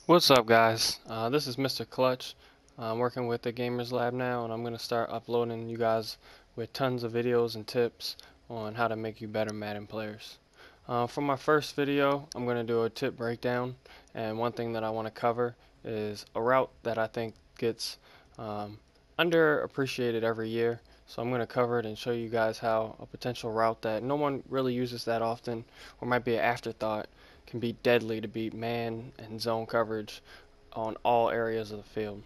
What's up, guys? This is Mr. Clutch. I'm working with the Gamers Lab now, and I'm going to start uploading you guys with tons of videos and tips on how to make you better Madden players. For my first video, I'm going to do a tip breakdown, and one thing that I want to cover is a route that I think gets um, underappreciated every year. So I'm going to cover it and show you guys how a potential route that no one really uses that often, or might be an afterthought, can be deadly to beat man and zone coverage on all areas of the field.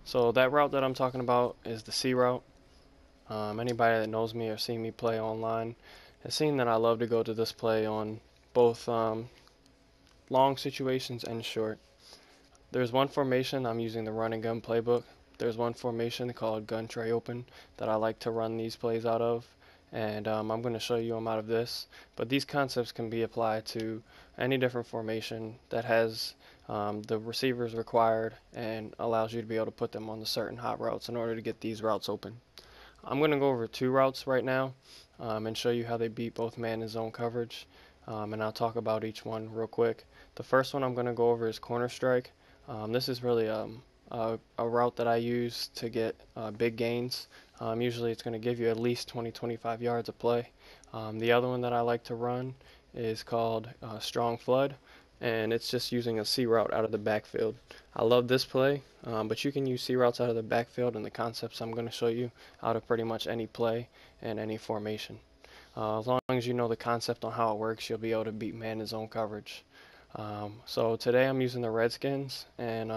So that route that I'm talking about is the C route. Anybody that knows me or seen me play online has seen that I love to go to this play on both long situations and short. There's one formation I'm using the run and gun playbook. There's one formation called gun tray open that I like to run these plays out of, and I'm going to show you them out of this. But these concepts can be applied to any different formation that has the receivers required and allows you to be able to put them on the certain hot routes in order to get these routes open. I'm going to go over two routes right now and show you how they beat both man and zone coverage, and I'll talk about each one real quick. The first one I'm going to go over is corner strike. This is really a route that I use to get big gains. Usually it's going to give you at least 20-25 yards of play. The other one that I like to run is called strong flood, and it's just using a C route out of the backfield. I love this play, but you can use C routes out of the backfield, and the concepts I'm going to show you out of pretty much any play and any formation. As long as you know the concept on how it works, you'll be able to beat man and zone coverage. So today I'm using the Redskins, and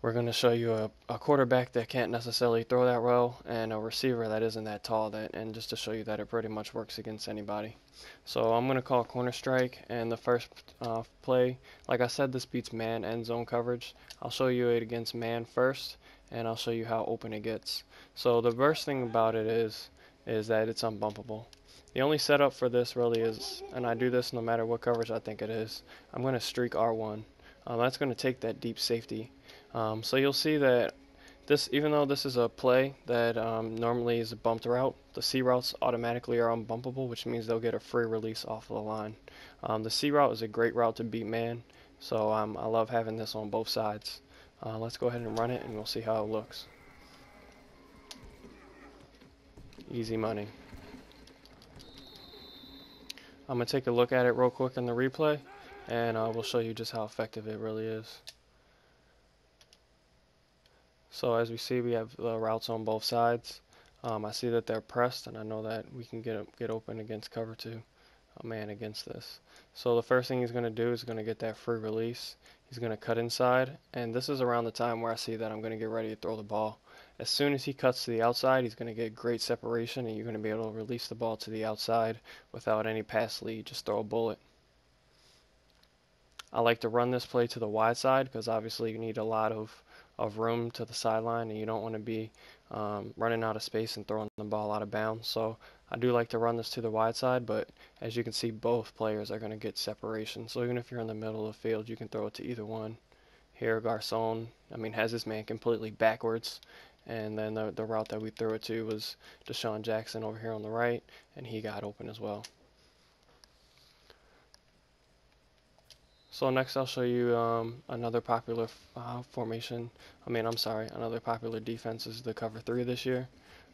we're going to show you a quarterback that can't necessarily throw that well and a receiver that isn't that tall, and just to show you that it pretty much works against anybody. So I'm going to call corner strike, and the first play, like I said, this beats man and zone coverage. I'll show you it against man first, and I'll show you how open it gets. So the worst thing about it is that it's unbumpable. The only setup for this really is, and I do this no matter what coverage I think it is, I'm going to streak R1. That's going to take that deep safety. So you'll see that this, even though this is a play that normally is a bumped route, the C routes automatically are unbumpable, which means they'll get a free release off of the line. The C route is a great route to beat man, so I love having this on both sides. Let's go ahead and run it, and we'll see how it looks. Easy money. I'm going to take a look at it real quick in the replay, and we'll show you just how effective it really is. So as we see, we have the routes on both sides. I see that they're pressed, and I know that we can get open against cover two, a man against this. So the first thing he's going to do is going to get that free release. He's going to cut inside, and this is around the time where I see that I'm going to get ready to throw the ball. As soon as he cuts to the outside, he's going to get great separation, and you're going to be able to release the ball to the outside without any pass lead. Just throw a bullet. I like to run this play to the wide side because obviously you need a lot of room to the sideline, and you don't want to be running out of space and throwing the ball out of bounds. So I do like to run this to the wide side, but as you can see, both players are going to get separation. So even if you're in the middle of the field, you can throw it to either one. Here, Garcon, has his man completely backwards, and then the route that we threw it to was DeSean Jackson over here on the right, and he got open as well. So next I'll show you another popular formation. Another popular defense is the cover 3 this year.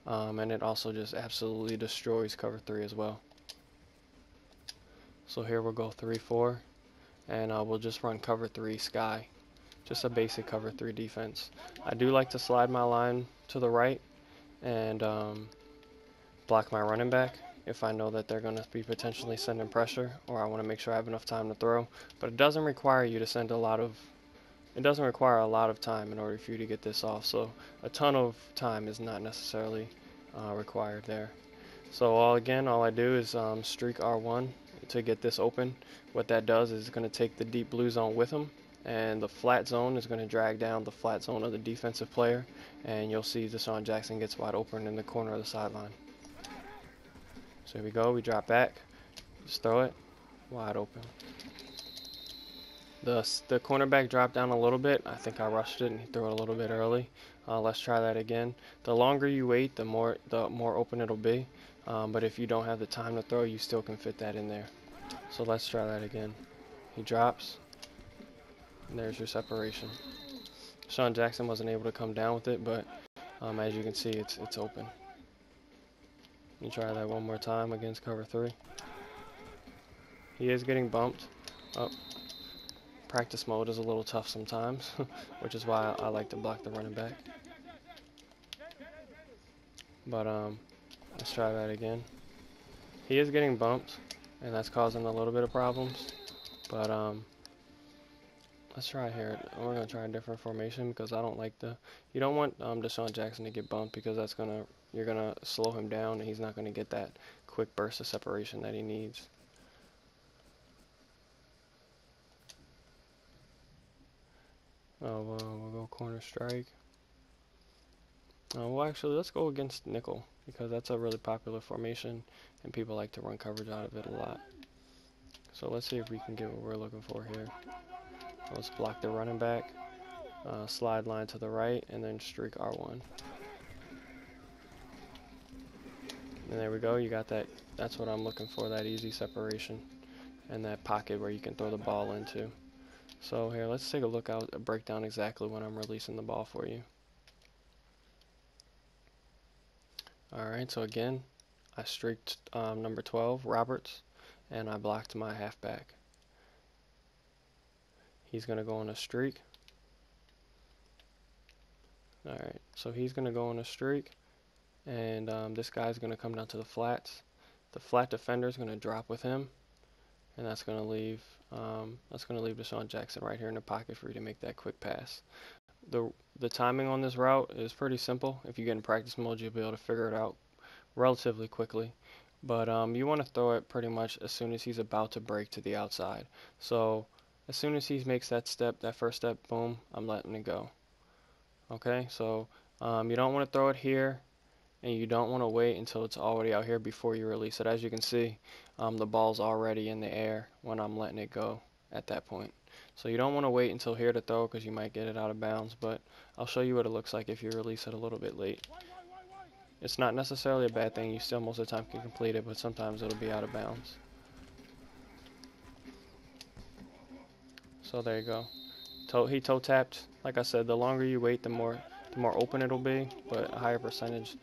And it also just absolutely destroys cover 3 as well. So here we'll go 3-4, and we'll just run cover 3 sky. Just a basic cover 3 defense. I do like to slide my line to the right and block my running back if I know that they're going to be potentially sending pressure, or I want to make sure I have enough time to throw. But it doesn't require you to send it doesn't require a lot of time in order for you to get this off. So a ton of time is not necessarily required there. So all I do is streak R1 to get this open. What that does is it's going to take the deep blue zone with him, and the flat zone is going to drag down the flat zone of the defensive player, and you'll see DeSean Jackson gets wide open in the corner of the sideline. So here we go, we drop back, just throw it, wide open. The cornerback dropped down a little bit. I think I rushed it and he threw it a little bit early. Let's try that again. The longer you wait, the more open it'll be. But if you don't have the time to throw, you still can fit that in there. So let's try that again. He drops. And there's your separation. DeSean Jackson wasn't able to come down with it, but as you can see, it's open. You try that one more time against cover 3. He is getting bumped. Oh, practice mode is a little tough sometimes, which is why I like to block the running back. But let's try that again. He is getting bumped, and that's causing a little bit of problems. But let's try here. We're gonna try a different formation because I don't like the. You don't want DeSean Jackson to get bumped because you're gonna slow him down, and he's not gonna get that quick burst of separation that he needs. Oh, we'll go corner strike. Well, actually, let's go against nickel because that's a really popular formation, and people like to run coverage out of it a lot. So let's see if we can get what we're looking for here. Let's block the running back, slide line to the right, and then streak R1. And there we go. You got that. That's what I'm looking for, that easy separation and that pocket where you can throw the ball into. So here, let's take a look out, break down exactly when I'm releasing the ball for you. Alright, so again, I streaked number 12, Roberts, and I blocked my halfback. He's going to go on a streak. Alright, so he's going to go on a streak, and this guy's going to come down to the flats. The flat defender is going to drop with him, and that's going to leave DeSean Jackson right here in the pocket for you to make that quick pass. The timing on this route is pretty simple. If you get in practice mode, you'll be able to figure it out relatively quickly. But you want to throw it pretty much as soon as he's about to break to the outside. So as soon as he makes that step, that first step, boom, I'm letting it go. Okay, so you don't want to throw it here, and you don't want to wait until it's already out here before you release it. As you can see, the ball's already in the air when I'm letting it go at that point. So you don't want to wait until here to throw because you might get it out of bounds, but I'll show you what it looks like if you release it a little bit late. It's not necessarily a bad thing. You still most of the time can complete it, but sometimes it'll be out of bounds. So there you go. He toe tapped. Like I said, the longer you wait, the more open it'll be, but a higher percentage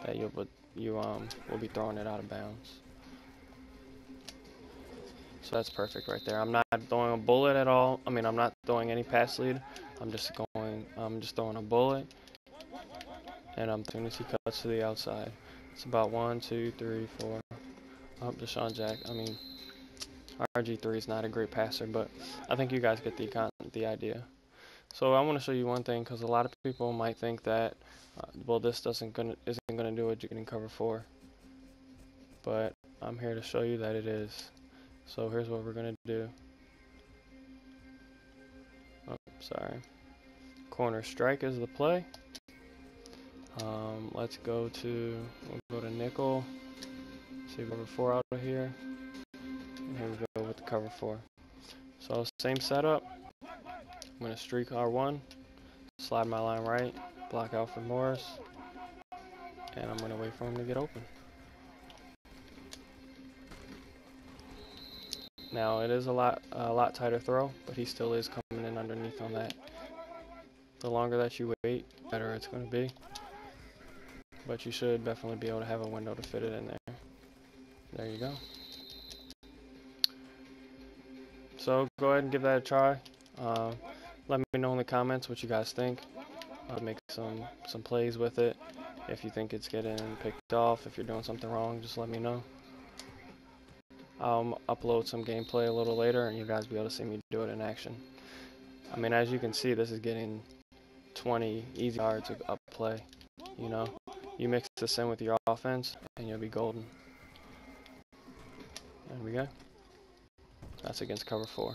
that you will be throwing it out of bounds. So that's perfect right there. I'm not throwing a bullet at all. I mean, I'm not throwing any pass lead. I'm just throwing a bullet. And as soon as he cuts to the outside, it's about 1, 2, 3, 4. Oh, DeSean Jackson. I mean, RG3 is not a great passer, but I think you guys get the idea. So I want to show you one thing because a lot of people might think that, well, this isn't gonna do what you can cover 4. But I'm here to show you that it is. So here's what we're gonna do. Oh, sorry. Corner strike is the play. We'll go to nickel. See cover 4 out of here. And here we go with the cover 4. So same setup. I'm gonna streak R1, slide my line right, block out for Morris, and I'm gonna wait for him to get open. Now it is a lot tighter throw, but he still is coming in underneath on that. The longer that you wait, the better it's going to be. But you should definitely be able to have a window to fit it in there. There you go. So go ahead and give that a try. Let me know in the comments what you guys think. I'll make some plays with it. If you think it's getting picked off, if you're doing something wrong, just let me know. I'll upload some gameplay a little later and you guys will be able to see me do it in action. I mean, as you can see, this is getting 20 easy yards of play. You know, you mix this in with your offense and you'll be golden. There we go. That's against cover 4.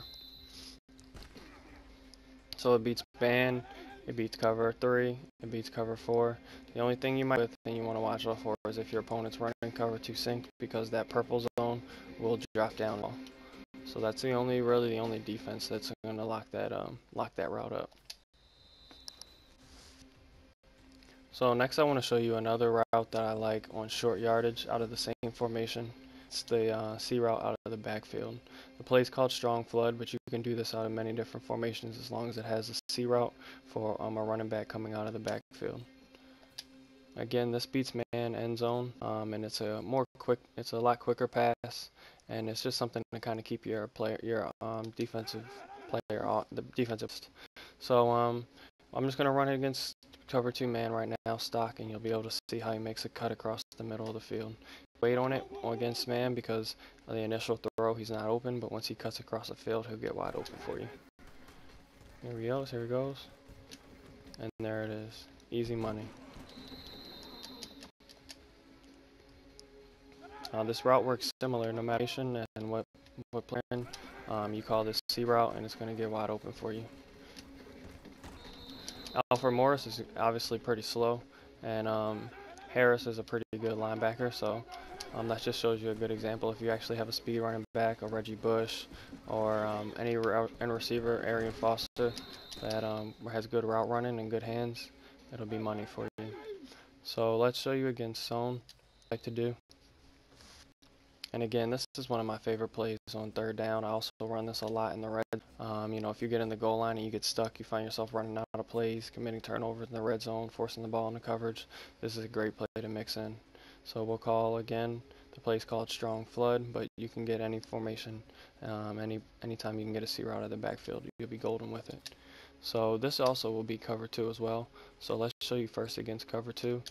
So it beats man, it beats cover 3, it beats cover 4. The only thing you want to watch out for is if your opponent's running cover 2 sync, because that purple zone will drop down. So that's really the only defense that's going to lock that route up. So next I want to show you another route that I like on short yardage out of the same formation. It's the C route out of the backfield. The play is called strong flood, but you can do this out of many different formations as long as it has a C route for a running back coming out of the backfield. Again, this beats man end zone, and it's a lot quicker pass, and it's just something to kind of keep your defensive player on the defensive. So I'm just gonna run it against cover 2 man right now, stock, and you'll be able to see how he makes a cut across the middle of the field. Wait on it against man because the initial throw he's not open, but once he cuts across the field, he'll get wide open for you. Here he goes, and there it is, easy money. This route works similar no matter and what plan you call this C route, and it's going to get wide open for you. Alfred Morris is obviously pretty slow, and Harris is a pretty good linebacker, so that just shows you a good example. If you actually have a speed running back, a Reggie Bush, or any receiver, Arian Foster, that has good route running and good hands, it'll be money for you. So let's show you against zone, like to do. And again, this is one of my favorite plays on third down. I also run this a lot in the red. You know, if you get in the goal line and you get stuck, you find yourself running out of plays, committing turnovers in the red zone, forcing the ball into coverage. This is a great play to mix in. So we'll call again. The play's called strong flood, but you can get any formation, anytime you can get a C route out of the backfield, you'll be golden with it. So this also will be cover 2 as well. So let's show you first against cover 2.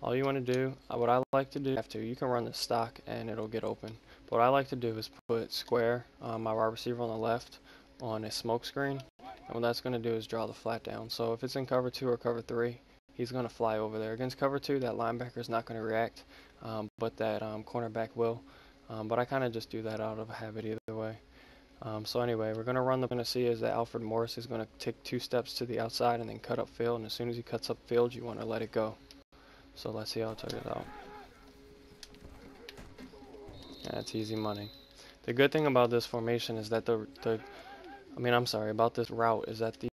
All you want to do, what I like to do, you can run the stock and it'll get open. But what I like to do is put square, my wide receiver on the left, on a smoke screen. And what that's going to do is draw the flat down. So if it's in cover 2 or cover 3, he's going to fly over there. Against cover 2, that linebacker is not going to react, but that cornerback will. But I kind of just do that out of habit either way. So anyway, we're going to run. We're going to see is that Alfred Morris is going to take 2 steps to the outside and then cut upfield. And as soon as he cuts upfield, you want to let it go. So let's see how it turns out. That's easy money. The good thing about this formation is that about this route is that the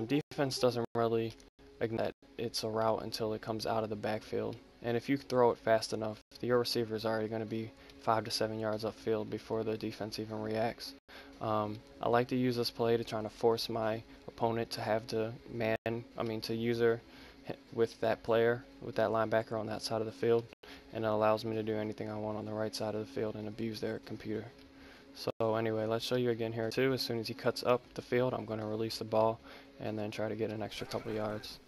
defense doesn't really ignore that it's a route until it comes out of the backfield. And if you throw it fast enough, your receiver is already going to be 5 to 7 yards upfield before the defense even reacts. I like to use this play to try to force my opponent to have to user with that player, with that linebacker on that side of the field, and it allows me to do anything I want on the right side of the field and abuse their computer. So anyway, let's show you again here too. As soon as he cuts up the field, I'm going to release the ball and then try to get an extra couple yards.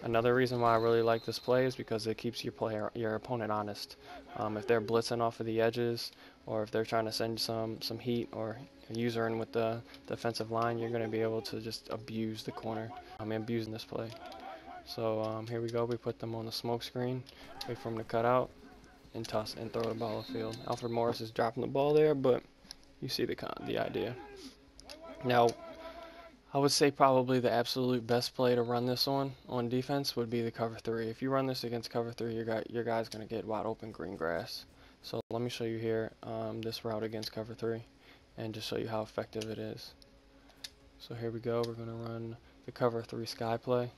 Another reason why I really like this play is because it keeps your opponent honest. If they're blitzing off of the edges, or if they're trying to send some heat or user in with the defensive line, you're going to be able to just abuse the corner. I'm abusing this play. So here we go. We put them on the smoke screen, wait for them to cut out, and toss and throw the ball upfield. Alfred Morris is dropping the ball there, but you see the idea. Now, I would say probably the absolute best play to run this on defense would be the cover 3. If you run this against cover 3, your guy's going to get wide open green grass. So let me show you here this route against cover 3 and just show you how effective it is. So here we go. We're going to run the cover 3 sky play.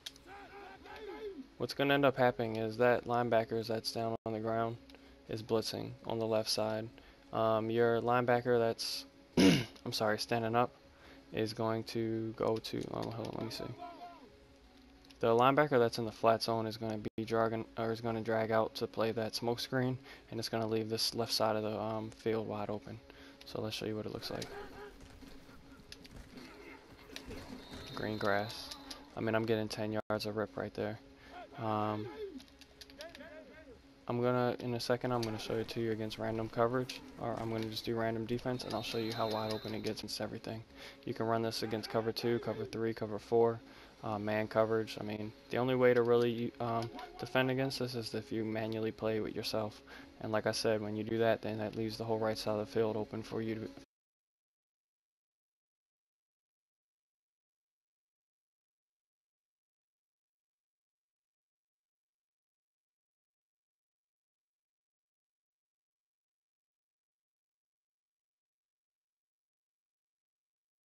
What's going to end up happening is that linebacker that's down on the ground is blitzing on the left side. Your linebacker that's standing up is going to go to, hold on, let me see. The linebacker that's in the flat zone is going to be drag out to play that smoke screen, and it's going to leave this left side of the field wide open. So let's show you what it looks like. Green grass. I'm getting 10 yards of rip right there. In a second, I'm gonna show it to you against random coverage, or I'm gonna just do random defense, and I'll show you how wide open it gets against everything. You can run this against cover 2, cover 3, cover 4, man coverage. The only way to really defend against this is if you manually play with yourself. And like I said, when you do that, then that leaves the whole right side of the field open for you